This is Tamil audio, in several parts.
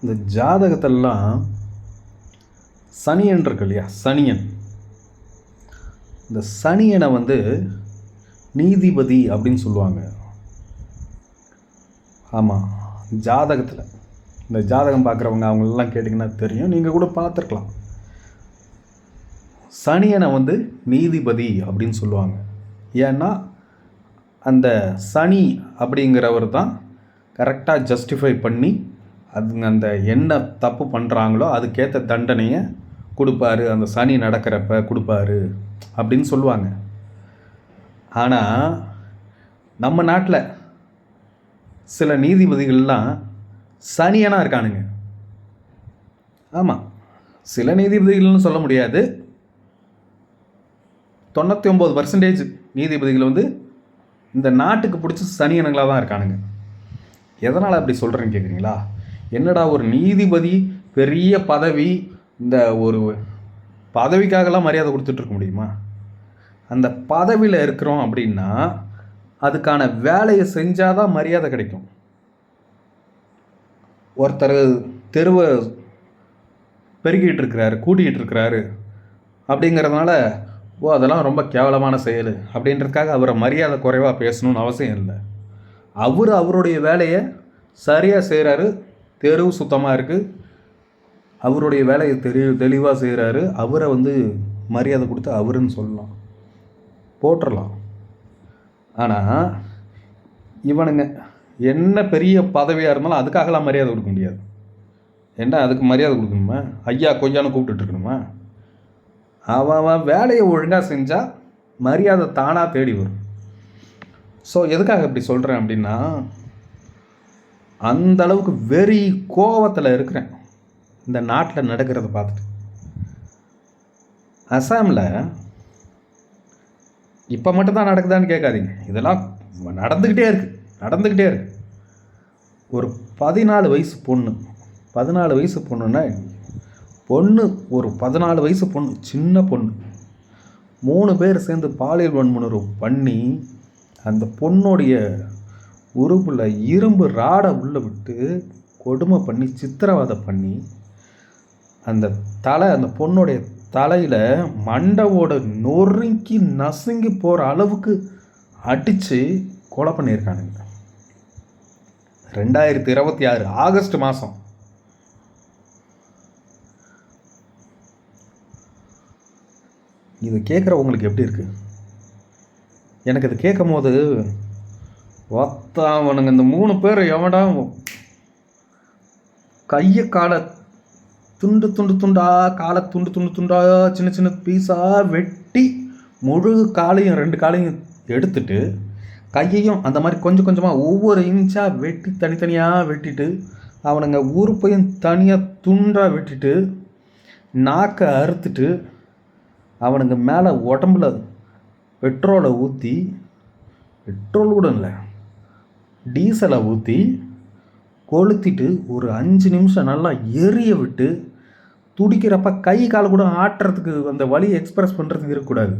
இந்த ஜாதகத்தெல்லாம் சனியன் இருக்கு இல்லையா, சனியன். இந்த சனியனை நீதிபதி அப்படின்னு சொல்லுவாங்க. ஆமாம், ஜாதகத்தில் இந்த ஜாதகம் பார்க்குறவங்க அவங்களெல்லாம் கேட்டிங்கன்னா தெரியும், நீங்கள் கூட பார்த்துருக்கலாம். சனியனை நீதிபதி அப்படின்னு சொல்லுவாங்க. ஏன்னா அந்த சனி அப்படிங்கிறவர் தான் கரெக்டாக ஜஸ்டிஃபை பண்ணி அதுங்க அந்த என்ன தப்பு பண்ணுறாங்களோ அதுக்கேற்ற தண்டனையை கொடுப்பாரு, அந்த சனி நடக்கிறப்ப கொடுப்பாரு அப்படின்னு சொல்லுவாங்க. ஆனால் நம்ம நாட்டில் சில நீதிபதிகள்லாம் சனியனாக இருக்கானுங்க. ஆமாம், சில நீதிபதிகள்னு சொல்ல முடியாது, 99% நீதிபதிகள் இந்த நாட்டுக்கு பிடிச்ச சனியனங்களாக தான் இருக்கானுங்க. எதனால் அப்படி சொல்கிறேன்னு கேட்குறீங்களா? என்னடா ஒரு நீதிபதி பெரிய பதவி, இந்த ஒரு பதவிக்காகலாம் மரியாதை கொடுத்துட்ருக்க முடியுமா? அந்த பதவியில் இருக்கிறோம் அப்படின்னா அதுக்கான வேலையை செஞ்சால் தான் மரியாதை கிடைக்கும். ஒருத்தர் தெருவை பெருக்கிட்டு இருக்கிறாரு, கூட்டிகிட்டு இருக்கிறாரு அப்படிங்கிறதுனால அதெல்லாம் ரொம்ப கேவலமான செயல் அப்படின்றதுக்காக அவரை மரியாதை குறைவாக பேசணும்னு அவசியம் இல்லை. அவருடைய வேலையை சரியாக செய்கிறாரு, தெருவு சுத்தமாக இருக்குது, அவருடைய வேலையை தெளிவாக செய்கிறாரு, அவரை மரியாதை கொடுத்து அவருன்னு சொல்லலாம், போட்டுடலாம். ஆனால் இவனுங்க என்ன பெரிய பதவியாக இருந்தாலும் அதுக்காகலாம் மரியாதை கொடுக்க முடியாது. என்ன அதுக்கு மரியாதை கொடுக்கணுமா? ஐயா கொஞ்சானு கூப்பிட்டுருக்கணுமா? அவன் வேலையை ஒழுங்காக செஞ்சால் மரியாதை தானாக தேடி வரும். ஸோ எதுக்காக இப்படி சொல்கிறேன் அப்படின்னா, அந்த அளவுக்கு வெறி கோவத்தில் இருக்கிறேன் இந்த நாட்டில் நடக்கிறத பார்த்துட்டு. அசாமில் இப்போ மட்டும்தான் நடக்குதான்னு கேட்காதீங்க, இதெல்லாம் நடந்துக்கிட்டே இருக்கு. ஒரு 14 வயசு பொண்ணு, 14 வயசு பொண்ணுன்னா ஒரு 14 வயசு பொண்ணு, சின்ன பொண்ணு, 3 பேர் சேர்ந்து பாலியல் வன்முறை பண்ணி அந்த பொண்ணுடைய உறுப்பில் இரும்பு ராடை உள்ளே விட்டு கொடுமை பண்ணி சித்திரவதை பண்ணி அந்த பொண்ணுடைய தலையில் மண்டவோட நொறுங்கி நசுங்கி போகிற அளவுக்கு அடித்து கொலை பண்ணியிருக்கானுங்க. 2026 ஆகஸ்ட் மாதம். இது கேட்குறவங்களுக்கு எப்படி இருக்குது? எனக்கு இது கேட்கும் போது அவனுங்க இந்த 3 பேர் எவடா கையை காலை துண்டா காலை துண்டா சின்ன சின்ன பீஸாக வெட்டி முழு காலையும் 2 காலையும் எடுத்துட்டு கையையும் அந்த மாதிரி கொஞ்சம் கொஞ்சமாக ஒவ்வொரு இன்ச்சாக வெட்டி தனித்தனியாக வெட்டிட்டு அவனுங்க உறுப்பையும் தனியாக துண்டாக வெட்டிட்டு நாக்கை அறுத்துட்டு அவனுங்க மேலே உடம்புல பெட்ரோலை ஊற்றி, பெட்ரோல் கூட இல்லை டீசலை ஊற்றி கொளுத்திட்டு ஒரு 5 நிமிஷம் நல்லா எரிய விட்டு துடிக்கிறப்ப கை கால் கூட ஆட்டுறதுக்கு அந்த வலியை எக்ஸ்பிரஸ் பண்ணுறதுக்கு இருக்கக்கூடாது,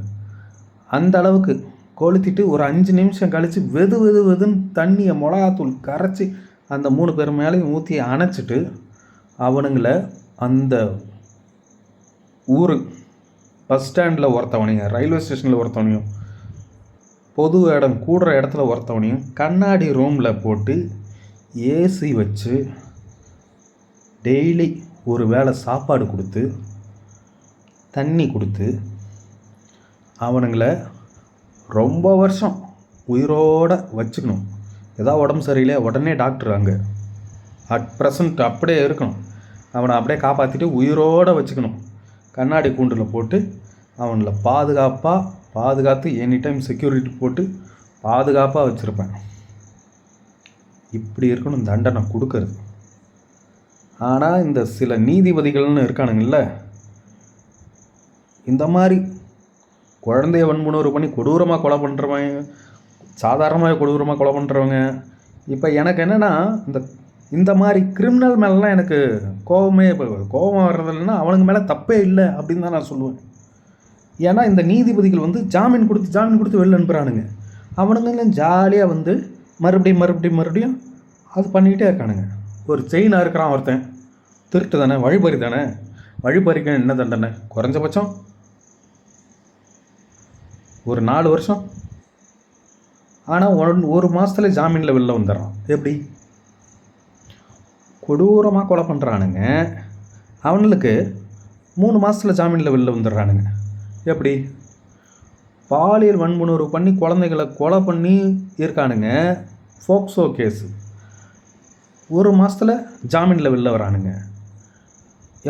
அந்த அளவுக்கு கொளுத்திட்டு ஒரு 5 நிமிஷம் கழித்து வெதுன்னு தண்ணியை மிளகாத்தூள் கரைச்சி அந்த 3 பேர் மேலேயும் ஊற்றி அணைச்சிட்டு அவனுங்கள அந்த ஊர் பஸ் ஸ்டாண்டில் ஒருத்தவனையும், ரயில்வே ஸ்டேஷனில் ஒருத்தவனையும், பொது இடம் கூடுற இடத்துல ஒருத்தவனையும் கண்ணாடி ரூமில் போட்டு ஏசி வச்சு டெய்லி ஒரு வேளை சாப்பாடு கொடுத்து தண்ணி கொடுத்து அவனுங்களை ரொம்ப வருஷம் உயிரோடு வச்சுக்கணும். ஏதாவது உடம்பு சரியில்லை உடனே டாக்டர் அங்கே அட் ப்ரெசண்ட் அப்படியே இருக்கணும், அவனை அப்படியே காப்பாற்றிட்டு உயிரோடு வச்சுக்கணும். கண்ணாடி கூண்டில் போட்டு அவனை பாதுகாத்து எனி டைம் செக்யூரிட்டி போட்டு பாதுகாப்பாக வச்சுருப்பேன். இப்படி இருக்கணும் தண்டனை கொடுக்கறது. ஆனால் இந்த சில நீதிபதிகள்னு இருக்கானுங்கள்ல, இந்த மாதிரி குழந்தைய வன்முறை பண்ணி கொடூரமாக கொலை பண்ணுறவங்க, சாதாரணமாக கொடூரமாக கொலை பண்ணுறவங்க. இப்போ எனக்கு என்னென்னா இந்த மாதிரி கிரிமினல் மேலாம் எனக்கு கோபம் வர்றதில்லைன்னா அவனுங்க மேலே தப்பே இல்லை அப்படின்னு தான் நான் சொல்லுவேன். ஏன்னா இந்த நீதிபதிகள் ஜாமீன் கொடுத்து வெளில அனுப்புகிறானுங்க, அவனுங்க ஜாலியாக மறுபடியும் அது பண்ணிக்கிட்டே இருக்கானுங்க. ஒரு செயினாக இருக்கிறான் ஒருத்தன், திருட்டு தானே, வழிபறி தானே. வழிபறிக்க என்ன தண்டனை? குறைஞ்சபட்சம் ஒரு 4 வருஷம். ஆனால் ஒரு மாதத்துல ஜாமீனில் வெளில வந்துடுறான். எப்படி? கொடூரமாக கொலை பண்ணுறானுங்க, அவனுக்கு 3 மாதத்தில் ஜாமீனில் வெளில வந்துடுறானுங்க. எப்படி? பாலியல் வன்புணர்வு பண்ணி குழந்தைகளை கொலை பண்ணி இருக்கானுங்க, ஃபோக்சோ கேஸு, 1 மாதத்தில் ஜாமீனில் வெளில வரானுங்க.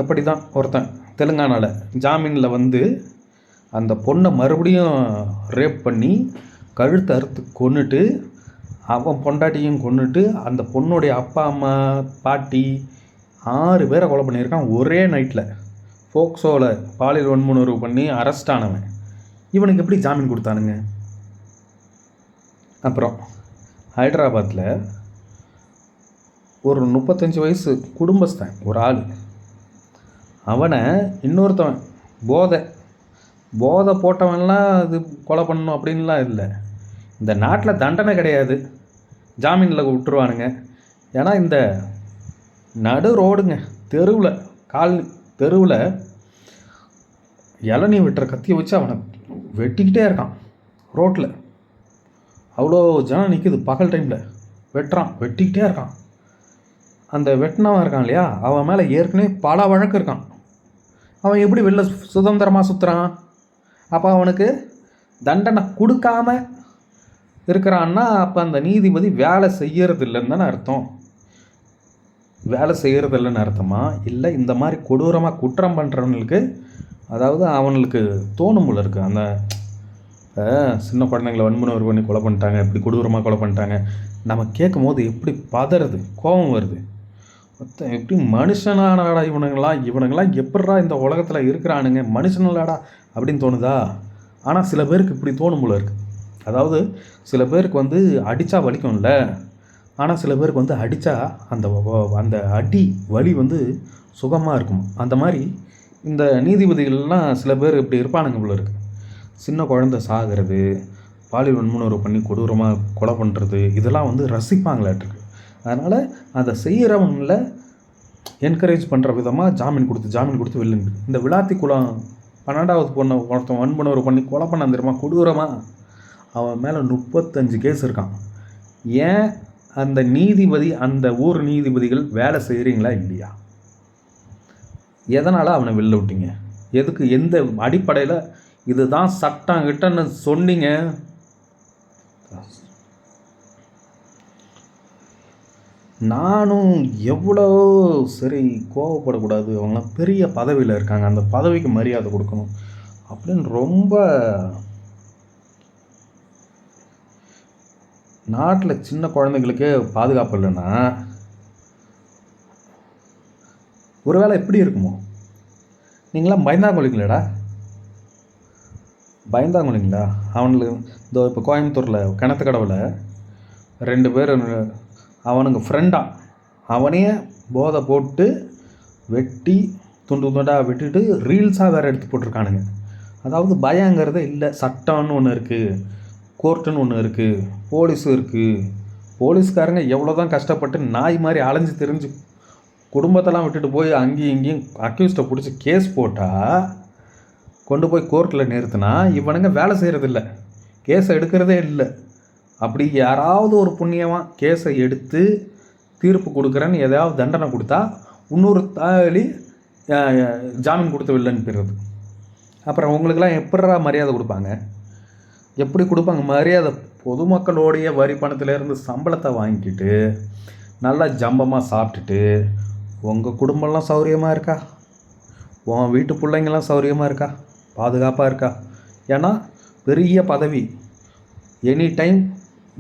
எப்படி தான் ஒருத்தன் தெலுங்கானாவில் ஜாமீனில் வந்து அந்த பொண்ணை மறுபடியும் ரேப் பண்ணி கழுத்தை அறுத்து கொன்னுட்டு, அவன் பொண்டாட்டியும் கொன்னுட்டு, அந்த பொண்ணுடைய அப்பா அம்மா பாட்டி 6 பேரை கொலை பண்ணியிருக்கான் ஒரே நைட்டில். ஃபோக்சோவில் பாலியல் வன்முணர்வு பண்ணி அரெஸ்ட் ஆனவன். இவனுக்கு எப்படி ஜாமீன் கொடுத்தானுங்க? அப்புறம் ஹைதராபாத்தில் ஒரு 35 வயசு குடும்பஸ்தன் ஒரு ஆள், அவனை இன்னொருத்தவன் போதை போட்டவன்லாம் இது கொலை பண்ணணும் அப்படின்லாம் இல்லை. இந்த நாட்டில் தண்டனை கிடையாது, ஜாமீனில் விட்டுருவானுங்க. ஏன்னா இந்த நடு ரோடுங்க, தெருவில் இளநீ வெட்டுற கத்தியை வச்சு அவனை வெட்டிக்கிட்டே இருக்கான். ரோட்டில் அவ்வளோ ஜனம் நிற்குது, பகல் டைமில் வெட்டிக்கிட்டே இருக்கான். அந்த வெட்டினவன் இருக்கான் இல்லையா, அவன் மேலே ஏற்கனவே பல வழக்கு இருக்கான். அவன் எப்படி வெளில சுதந்திரமாக சுற்றுறான்? அப்போ அவனுக்கு தண்டனை கொடுக்காம இருக்கிறான்னா அப்போ அந்த நீதிபதி வேலை செய்யறதில்லைன்னு தானே அர்த்தம். வேலை செய்கிறதில்லைன்னு அர்த்தமா? இல்லை இந்த மாதிரி கொடூரமாக குற்றம் பண்ணுறவங்களுக்கு, அதாவது அவனுக்கு தோணும் போல இருக்குது. அந்த சின்ன குழந்தைங்களை வன்முணர்வு பண்ணி கொலை பண்ணிட்டாங்க, இப்படி கொடூரமாக கொலை பண்ணிட்டாங்க, நம்ம கேட்கும் போது எப்படி பதறது, கோபம் வருது. எப்படி மனுஷனானாடா இவனுங்களாம் எப்படா இந்த உலகத்தில் இருக்கிறானுங்க, மனுஷனாடா அப்படின்னு தோணுதா? ஆனால் சில பேருக்கு இப்படி தோணும் போல இருக்குது. அதாவது சில பேருக்கு வந்து அடித்தா வலிக்கும்ல, ஆனால் சில பேருக்கு வந்து அடித்தா அந்த அடி வலி வந்து சுகமாக இருக்கும். அந்த மாதிரி இந்த நீதிபதிகள்லாம் சில பேர் இப்படி இருப்பானுங்க போல இருக்குது. சின்ன குழந்தை சாகிறது, பாலியல் வன்முணர்வு பண்ணி கொடூரமாக கொலை பண்ணுறது, இதெல்லாம் வந்து ரசிப்பாங்களாட்டிருக்கு. அதனால் அதை செய்கிறவங்கள என்கரேஜ் பண்ணுற விதமாக ஜாமீன் கொடுத்து வெளில. இந்த விளாத்தி குளம் 12வது பொண்ணை ஒருத்தன் வன்முணர்வு பண்ணி கொலை பண்ண தெரியுமா, கொடூரமாக. அவன் மேலே 35 கேஸ் இருக்கான். ஏன் அந்த நீதிபதி, அந்த ஊர் நீதிபதிகள் வேலை செய்கிறீங்களா இல்லையா? எதனால் அவனை வெளில விட்டீங்க? எதுக்கு, எந்த அடிப்படையில் இதுதான் சட்டம் கிட்டன்னு சொன்னீங்க? நானும் எவ்வளோ சரி கோவப்படக்கூடாது, அவங்களாம் பெரிய பதவியில் இருக்காங்க, அந்த பதவிக்கு மரியாதை கொடுக்கணும் அப்படின்னு ரொம்ப. நாட்டில் சின்ன குழந்தைங்களுக்கே பாதுகாப்பு இல்லைன்னா ஒருவேளை எப்படி இருக்குமோ? நீங்களாம் பயந்தாங்கொழிங்களா? அவனுக்கு இந்த இப்போ கோயம்புத்தூரில் கிணத்துக்கடவில் 2 பேர் அவனுங்க ஃப்ரெண்டாக, அவனையே போதை போட்டு வெட்டி துண்டாக வெட்டிட்டு ரீல்ஸாக வேறு எடுத்து போட்டிருக்கானுங்க. அதாவது பயங்கிறதே இல்லை. சட்டம்னு ஒன்று இருக்குது, கோர்ட்டுன்னு ஒன்று இருக்குது, போலீஸும் இருக்குது. போலீஸ்காரங்க எவ்வளோ தான் கஷ்டப்பட்டு நாய் மாதிரி அலைஞ்சு திரிஞ்சு குடும்பத்தெல்லாம் விட்டுட்டு போய் அங்கேயும் இங்கேயும் அக்யூஸ்டை பிடிச்சி கேஸ் போட்டால் கொண்டு போய் கோர்ட்டில் நிறுத்தினா இவனுங்க வேலை செய்கிறதில்ல, கேஸை எடுக்கிறதே இல்லை. அப்படி யாராவது ஒரு புண்ணியமாக கேஸை எடுத்து தீர்ப்பு கொடுக்குறேன்னு எதாவது தண்டனை கொடுத்தா இன்னொரு தாலி ஜாமீன் கொடுத்து வெளிலன்னு போயிடுறது. அப்புறம் உங்களுக்கெல்லாம் எப்படா மரியாதை கொடுப்பாங்க? எப்படி கொடுப்பாங்க மரியாதை? பொதுமக்களோடைய வரி பணத்திலேருந்து சம்பளத்தை வாங்கிக்கிட்டு நல்லா ஜம்பமாக சாப்பிட்டுட்டு உங்கள் குடும்பம்லாம் சௌரியமாக இருக்கா? உன் வீட்டு பிள்ளைங்கள்லாம் சௌரியமாக இருக்கா? பாதுகாப்பாக இருக்கா? ஏன்னா பெரிய பதவி, எனி டைம்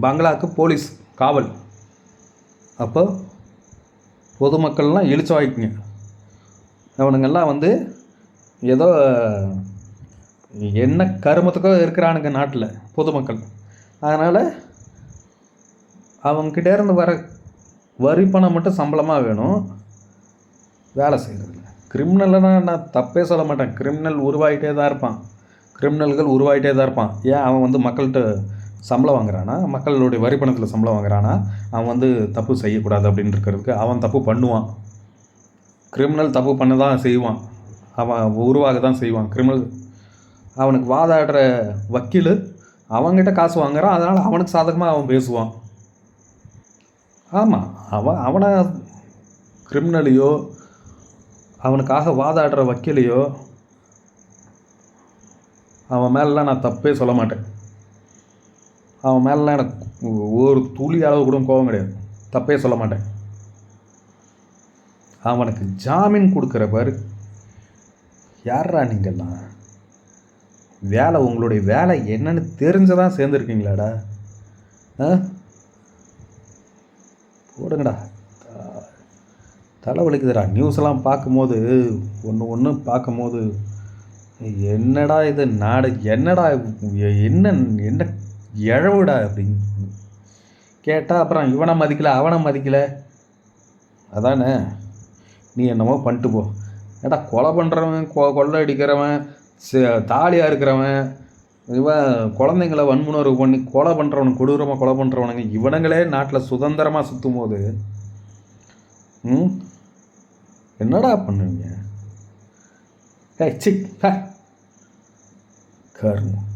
பங்களாவுக்கு போலீஸ் காவல். அப்போ பொதுமக்கள்லாம் இழிச்சு வாய்க்குங்க. அவனுங்கெல்லாம் வந்து ஏதோ என்ன கருமத்துக்கோ இருக்கிறானுங்க நாட்டில் பொதுமக்கள். அதனால் அவங்ககிட்ட இருந்து வர வரி பணம் மட்டும் சம்பளமாக வேணும், வேலை செய்கிறதில்ல. கிரிமினல்லாம் நான் தப்பே சொல்ல மாட்டேன், கிரிமினல்கள் உருவாகிட்டே தான் இருப்பான். ஏன் அவன் வந்து மக்கள்கிட்ட சம்பளம் வாங்குறானா, மக்களுடைய வரி பணத்தில் சம்பளம் வாங்குறானா, அவன் வந்து தப்பு செய்யக்கூடாது அப்படின்னு இருக்கிறதுக்கு அவன் தப்பு பண்ணுவான். கிரிமினல் தப்பு பண்ண தான் செய்வான், அவன் உருவாக தான் செய்வான் கிரிமினல். அவனுக்கு வாதாடுற வக்கீல் அவன்கிட்ட காசு வாங்குறான், அதனால் அவனுக்கு சாதகமாக அவன் பேசுவான். ஆமாம், அவனை கிரிமினலையோ அவனுக்காக வாதாடுற வக்கீலையோ அவன் மேலெலாம் நான் தப்பே சொல்ல மாட்டேன். அவன் மேலெலாம் எனக்கு ஒரு துளி அளவு கூட கோபம் கிடையாது, தப்பே சொல்ல மாட்டேன். அவனுக்கு ஜாமீன் கொடுக்குற பாரு, யாரா நீங்கள்லாம்? வேலை, உங்களுடைய வேலை என்னன்னு தெரிஞ்சதான் சேர்ந்துருக்கீங்களாடா? போடுங்கடா, தலை வலிக்குதுடா. நியூஸ்லாம் பார்க்கும்போது ஒன்று பார்க்கும்போது என்னடா இது நாடு, என்னடா என்ன என்ன இழவுடா அப்படின்னு கேட்டால் அப்புறம் இவனை மதிக்கலை அவனை மதிக்கலை. அதானே, நீ என்னமோ பண்ணிட்டு போ. ஏடா கொலை பண்ணுறவன், கொள்ளை அடிக்கிறவன், தாலியாக இருக்கிறவன், இவன் குழந்தைங்கள வன்முணர்வு பண்ணி கொலை பண்ணுறவனுக்கு, கொடூரமாக கொலை பண்ணுறவனுங்க இவனுங்களே நாட்டில் சுதந்திரமாக சுற்றும் போது என்னடா பண்ணுவீங்க? கர்மம்.